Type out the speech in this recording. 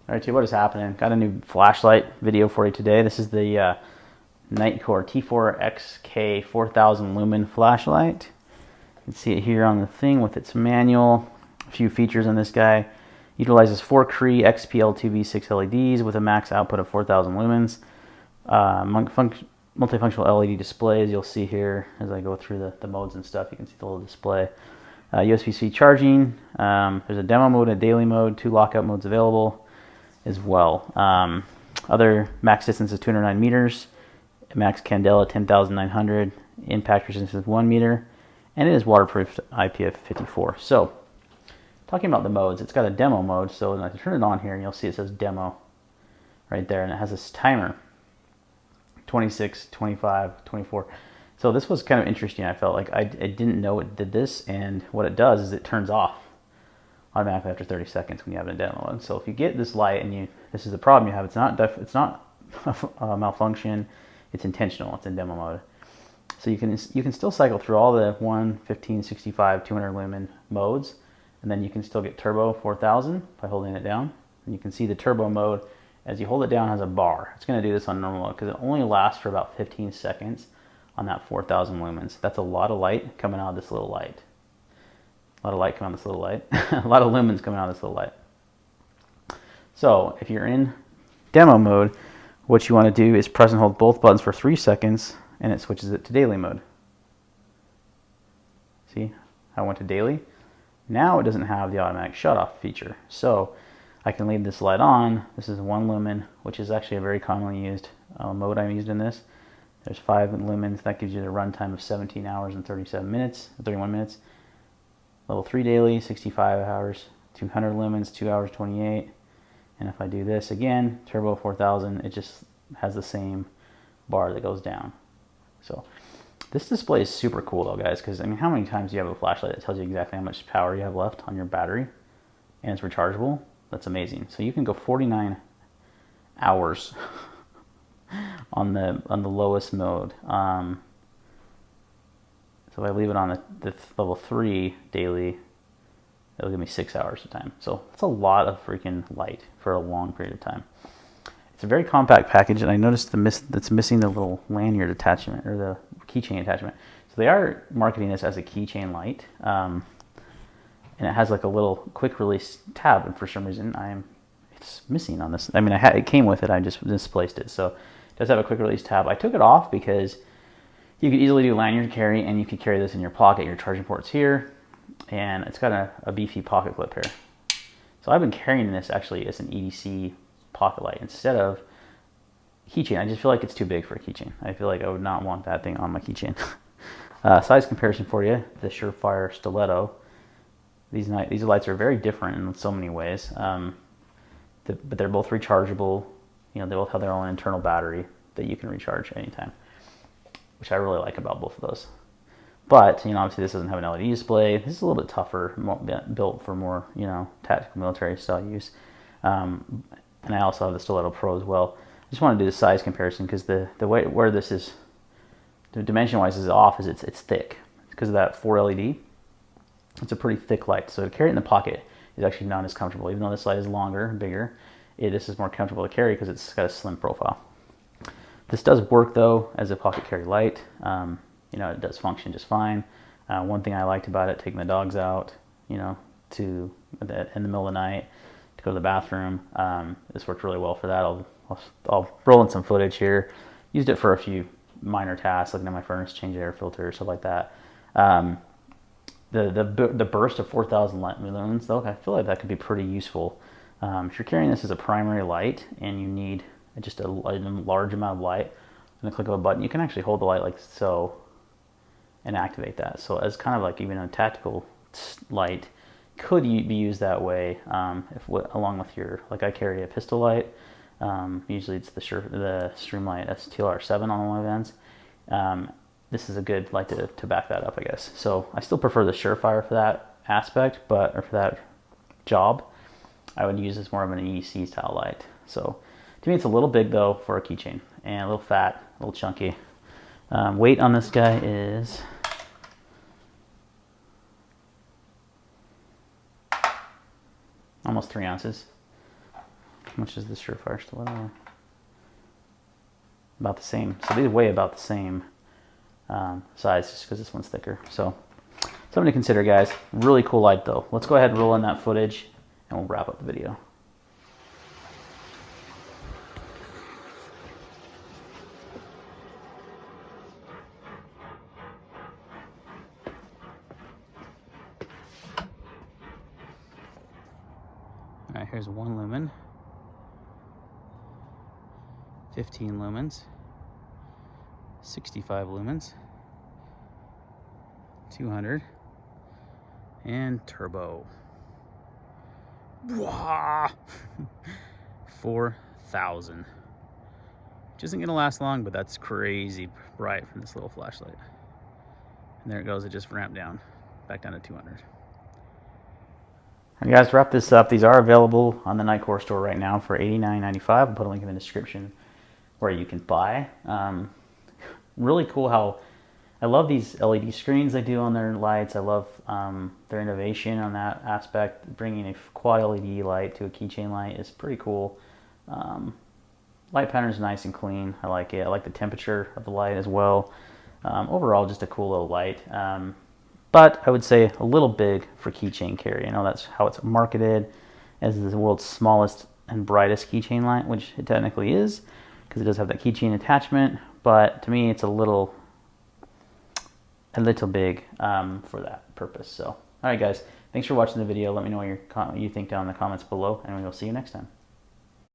Alright, what is happening? Got a new flashlight video for you today. This is the Nitecore T4k-4000 Lumen flashlight. You can see it here on the thing with its manual. A few features on this guy. Utilizes 4 Cree XPL2V6 LEDs with a max output of 4000 lumens. Multifunctional LED displays you'll see here as I go through the modes and stuff. You can see the little display. USB-C charging. There's a demo mode, a daily mode, 2 lockout modes available as well. Other max distance is 209 meters, max candela 10,900, impact resistance is 1 meter, and it is waterproof IPF54. So, talking about the modes, it's got a demo mode, so I turn it on here and you'll see it says demo right there, and it has this timer 26, 25, 24. So this was kind of interesting. I felt like I didn't know it did this, and what it does is it turns off automatically after 30 seconds when you have it in demo mode. So if you get this light and this is the problem you have, it's not a malfunction, it's intentional, it's in demo mode. So you can still cycle through all the 1, 15, 65, 200 lumen modes, and then you can still get turbo 4000 by holding it down. And you can see the turbo mode, as you hold it down, has a bar. It's going to do this on normal mode because it only lasts for about 15 seconds on that 4000 lumens. That's a lot of light coming out of this little light. A lot of light coming out of this little light. A lot of lumens coming out of this little light. So if you're in demo mode, what you want to do is press and hold both buttons for 3 seconds, and it switches it to daily mode. See, I went to daily. Now it doesn't have the automatic shut off feature. So I can leave this light on. This is 1 lumen, which is actually a very commonly used mode I'm used in this. There's 5 lumens. That gives you the runtime of 17 hours and 31 minutes. Level 3 daily, 65 hours, 200 lumens, 2 hours 28. And if I do this again, turbo 4000, it just has the same bar that goes down. So this display is super cool though, guys, because I mean, how many times do you have a flashlight that tells you exactly how much power you have left on your battery and it's rechargeable? That's amazing. So you can go 49 hours on the lowest mode. So if I leave it on the level 3 daily, it'll give me 6 hours of time. So that's a lot of freaking light for a long period of time. It's a very compact package, and I noticed that's missing the little lanyard attachment or the keychain attachment. So they are marketing this as a keychain light, and it has like a little quick release tab, and for some reason it's missing on this. I mean, it came with it, I just misplaced it. So it does have a quick release tab. I took it off because you could easily do lanyard carry, and you could carry this in your pocket. Your charging port's here, and it's got a beefy pocket clip here. So I've been carrying this actually as an EDC pocket light instead of keychain. I just feel like it's too big for a keychain. I feel like I would not want that thing on my keychain. Size comparison for you, the Surefire Stiletto. These lights are very different in so many ways, but they're both rechargeable. You know, they both have their own internal battery that you can recharge anytime, which I really like about both of those. But, you know, obviously this doesn't have an LED display. This is a little bit tougher, built for more, you know, tactical military style use. And I also have the Stiletto Pro as well. I just want to do the size comparison because the way where this is, the dimension-wise is off, is it's thick. Because of that 4 LED, it's a pretty thick light. So to carry it in the pocket is actually not as comfortable. Even though this light is longer and bigger, this is more comfortable to carry because it's got a slim profile. This does work though as a pocket carry light. You know, it does function just fine. One thing I liked about it, taking the dogs out, you know, in the middle of the night to go to the bathroom, this worked really well for that. I'll roll in some footage here. Used it for a few minor tasks, looking at my furnace, change air filter, stuff like that. The burst of 4000 lumens though, I feel like that could be pretty useful. If you're carrying this as a primary light and you need just a large amount of light, and the click of a button, you can actually hold the light like so and activate that. So as kind of like even a tactical light, could be used that way. Along with your, like I carry a pistol light. Usually it's the Streamlight STLR7 on one of the ends. This is a good light to back that up, I guess. So I still prefer the Surefire for that aspect, or for that job. I would use this more of an EDC style light. So to me, it's a little big though for a keychain, and a little fat, a little chunky. Weight on this guy is almost 3 ounces. much is this Surefire stiletto? About the same. So these weigh about the same size, just because this one's thicker. So something to consider, guys. Really cool light, though. Let's go ahead and roll in that footage, and we'll wrap up the video. All right, here's 1 lumen, 15 lumens, 65 lumens, 200, and turbo. 4,000. Which isn't gonna last long, but that's crazy bright from this little flashlight. And there it goes, it just ramped down, back down to 200. And guys, to wrap this up, these are available on the Nitecore store right now for $89.95. I'll put a link in the description where you can buy. Really cool how I love these LED screens they do on their lights. I love their innovation on that aspect. Bringing a quad LED light to a keychain light is pretty cool. Light pattern is nice and clean. I like it. I like the temperature of the light as well. Overall, just a cool little light. But I would say a little big for keychain carry. I know that's how it's marketed as the world's smallest and brightest keychain light, which it technically is, because it does have that keychain attachment. But to me, it's a little big for that purpose. So, all right, guys, thanks for watching the video. Let me know what you think down in the comments below, and we'll see you next time.